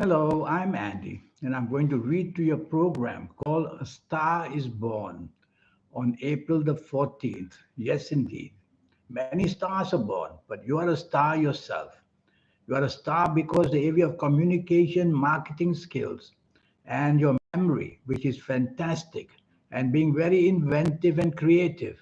Hello, I'm Andy, and I'm going to read to your program called A Star is Born on April the 14th. Yes, indeed. Many stars are born, but you are a star yourself. You are a star because the area of communication, marketing skills, and your memory, which is fantastic, and being very inventive and creative,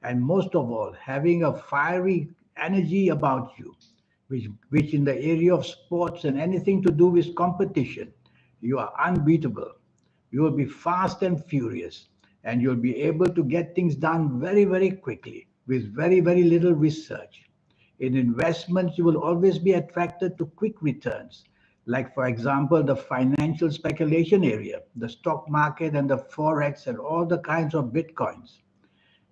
and most of all, having a fiery energy about you, which in the area of sports and anything to do with competition, you are unbeatable. You will be fast and furious, and you'll be able to get things done very, very quickly with very, very little research. In investments, you will always be attracted to quick returns, like, for example, the financial speculation area, the stock market, and the forex, and all the kinds of bitcoins.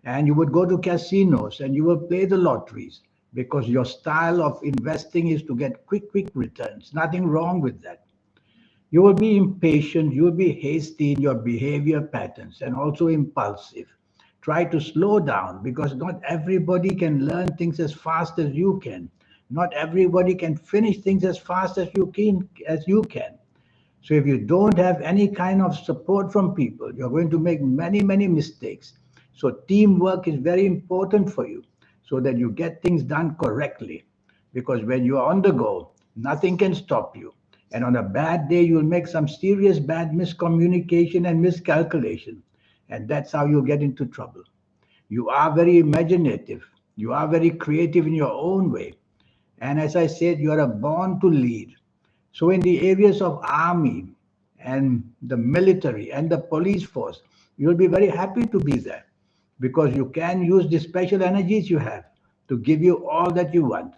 And you would go to casinos and you will play the lotteries because your style of investing is to get quick returns. Nothing wrong with that. You will be impatient, you will be hasty in your behavior patterns and also impulsive. Try to slow down because not everybody can learn things as fast as you can. Not everybody can finish things as fast as you can. So if you don't have any kind of support from people, you're going to make many mistakes. So teamwork is very important for you so that you get things done correctly. Because when you are on the go, nothing can stop you. And on a bad day, you'll make some serious bad miscommunication and miscalculation. And that's how you get into trouble. You are very imaginative. You are very creative in your own way. And as I said, you are born to lead. So in the areas of army and the military and the police force, you'll be very happy to be there because you can use the special energies you have to give you all that you want.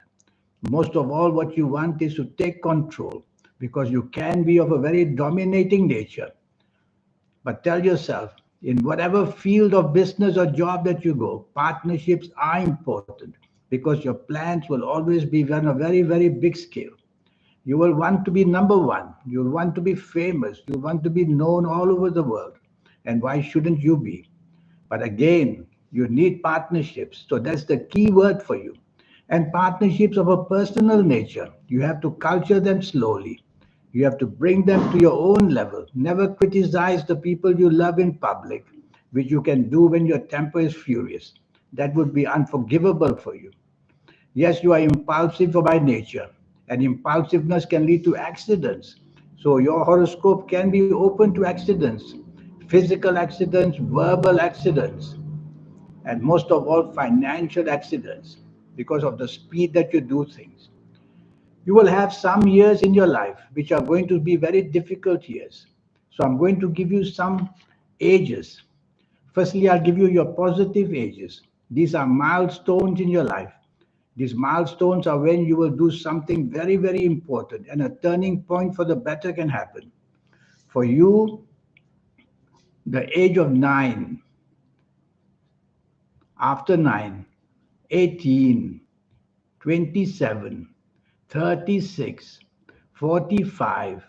Most of all, what you want is to take control because you can be of a very dominating nature. But tell yourself, in whatever field of business or job that you go, partnerships are important because your plans will always be on a very big scale. You will want to be number one. You'll want to be famous. You want to be known all over the world. And why shouldn't you be? But again, you need partnerships. So that's the key word for you. And partnerships of a personal nature. You have to culture them slowly. You have to bring them to your own level. Never criticize the people you love in public, which you can do when your temper is furious. That would be unforgivable for you. Yes, you are impulsive by nature, and impulsiveness can lead to accidents. So, your horoscope can be open to accidents, physical accidents, verbal accidents, and most of all, financial accidents because of the speed that you do things. You will have some years in your life which are going to be very difficult years. So, I'm going to give you some ages. Firstly, I'll give you your positive ages. These are milestones in your life. These milestones are when you will do something very important and a turning point for the better can happen. For you, the age of 9, after 9, 18, 27, 36, 45,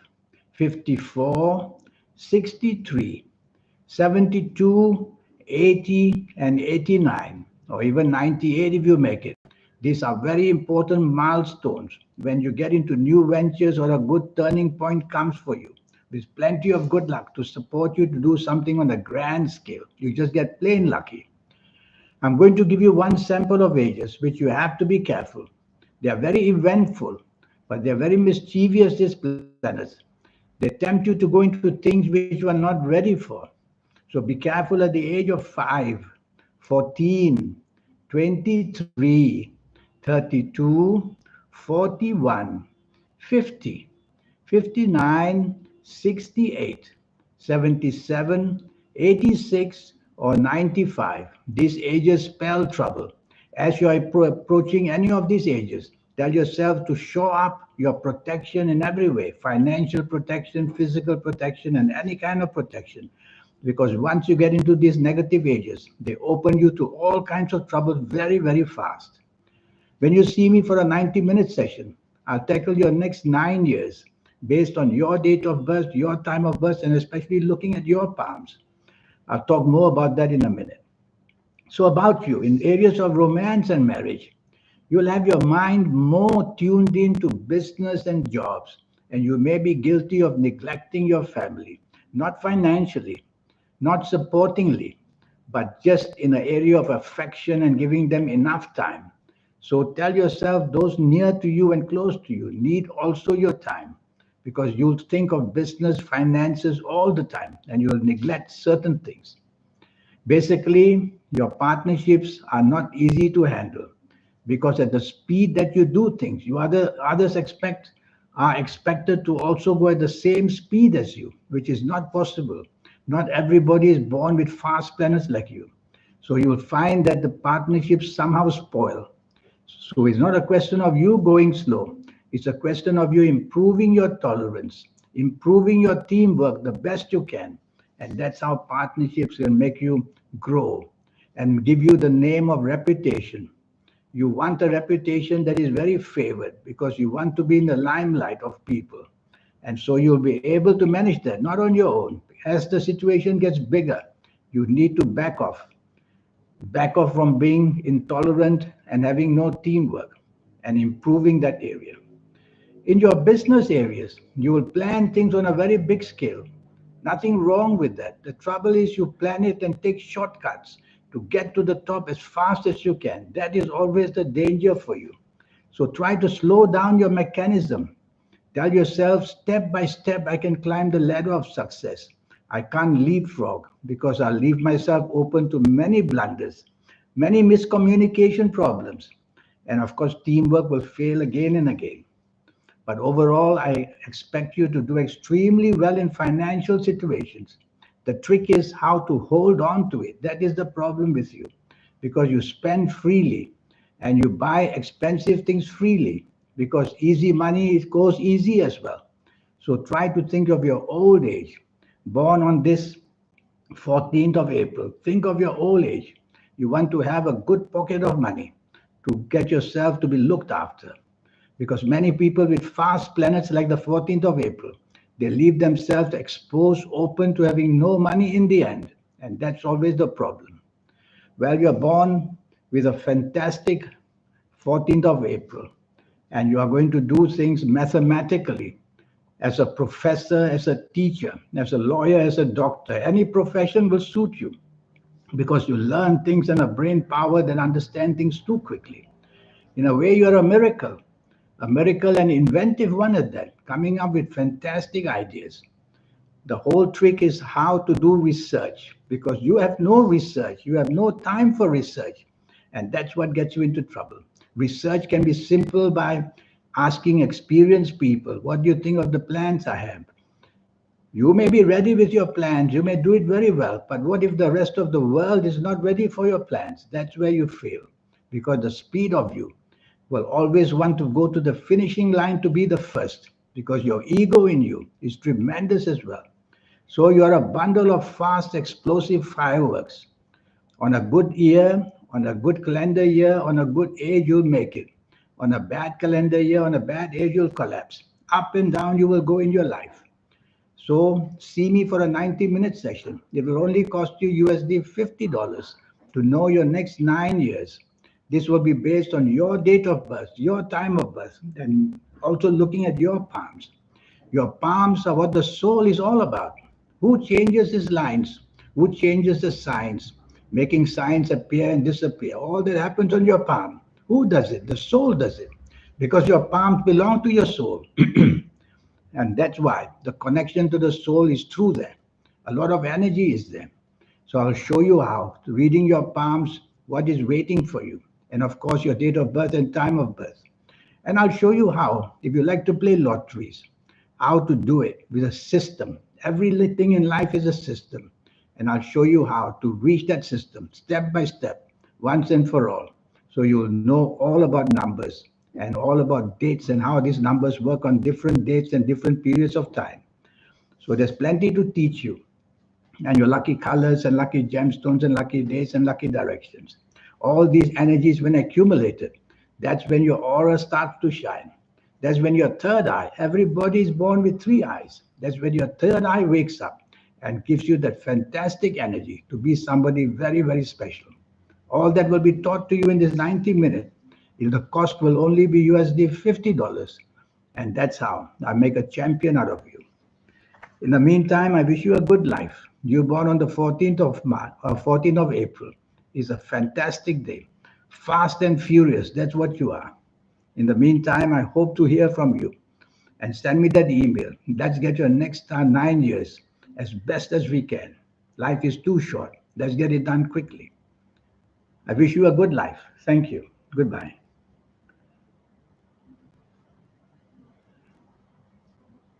54, 63, 72, 80, and 89, or even 98 if you make it. These are very important milestones when you get into new ventures or a good turning point comes for you. With plenty of good luck to support you to do something on a grand scale. You just get plain lucky. I'm going to give you one sample of ages, which you have to be careful. They are very eventful, but they are very mischievous, these planets. They tempt you to go into things which you are not ready for. So be careful at the age of 5, 14, 23, 32, 41, 50, 59, 68, 77, 86, or 95. These ages spell trouble. As you are approaching any of these ages, tell yourself to show up your protection in every way, financial protection, physical protection, and any kind of protection. Because once you get into these negative ages, they open you to all kinds of trouble very fast. When you see me for a 90-minute session, I'll tackle your next 9 years based on your date of birth, your time of birth, and especially looking at your palms. I'll talk more about that in a minute. So, about you, in areas of romance and marriage, you'll have your mind more tuned into business and jobs, and you may be guilty of neglecting your family, not financially, not supportingly, but just in the area of affection and giving them enough time. So tell yourself those near to you and close to you need also your time, because you'll think of business, finances all the time, and you'll neglect certain things. Basically, your partnerships are not easy to handle because at the speed that you do things, others are expected to also go at the same speed as you, which is not possible. Not everybody is born with fast planets like you. So you will find that the partnerships somehow spoil. So it's not a question of you going slow. It's a question of you improving your tolerance, improving your teamwork the best you can. And that's how partnerships can make you grow and give you the name of reputation. You want a reputation that is very favored because you want to be in the limelight of people. And so you'll be able to manage that, not on your own. As the situation gets bigger, you need to back off from being intolerant and having no teamwork and improving that area. In your business areas, you will plan things on a very big scale. Nothing wrong with that. The trouble is you plan it and take shortcuts to get to the top as fast as you can. That is always the danger for you. So try to slow down your mechanism. Tell yourself step by step, I can climb the ladder of success. I can't leapfrog because I'll leave myself open to many blunders, many miscommunication problems. And of course, teamwork will fail again and again. But overall, I expect you to do extremely well in financial situations. The trick is how to hold on to it. That is the problem with you because you spend freely and you buy expensive things freely because easy money it goes easy as well. So try to think of your old age, born on this 14th of April. Think of your old age. You want to have a good pocket of money to get yourself to be looked after. Because many people with fast planets like the 14th of April, they leave themselves exposed, open to having no money in the end. And that's always the problem. Well, you're born with a fantastic 14th of April, and you are going to do things mathematically as a professor, as a teacher, as a lawyer, as a doctor. Any profession will suit you because you learn things and a brain power that understand things too quickly. In a way, you're a miracle and inventive one at that, coming up with fantastic ideas. The whole trick is how to do research because you have no research, you have no time for research, and that's what gets you into trouble. Research can be simple by asking experienced people, what do you think of the plans I have? You may be ready with your plans, you may do it very well, but what if the rest of the world is not ready for your plans? That's where you fail because the speed of you will always want to go to the finishing line to be the first because your ego in you is tremendous as well. So you are a bundle of fast, explosive fireworks. On a good year, on a good calendar year, on a good age, you'll make it. On a bad calendar year, on a bad age, you'll collapse. Up and down you will go in your life. So see me for a 90-minute session. It will only cost you USD $50 to know your next 9 years. This will be based on your date of birth, your time of birth, and also looking at your palms. Your palms are what the soul is all about. Who changes his lines? Who changes the signs? Making signs appear and disappear. All that happens on your palm. Who does it? The soul does it. Because your palms belong to your soul. And that's why the connection to the soul is through there. A lot of energy is there. So I'll show you how, reading your palms, what is waiting for you. And of course, your date of birth and time of birth. And I'll show you how, if you like to play lotteries, how to do it with a system. Everything in life is a system. And I'll show you how to reach that system step by step, once and for all. So you'll know all about numbers and all about dates and how these numbers work on different dates and different periods of time. So there's plenty to teach you. And your lucky colors and lucky gemstones and lucky days and lucky directions. All these energies, when accumulated, that's when your aura starts to shine. That's when your third eye, everybody is born with three eyes. That's when your third eye wakes up and gives you that fantastic energy to be somebody very, very special. All that will be taught to you in this 90 minutes. The cost will only be USD $50. And that's how I make a champion out of you. In the meantime, I wish you a good life. You're born on the 14th of March, or 14th of April. It's a fantastic day. Fast and furious, that's what you are. In the meantime, I hope to hear from you and send me that email. Let's get your next 9 years as best as we can. Life is too short. Let's get it done quickly. I wish you a good life. Thank you. Goodbye.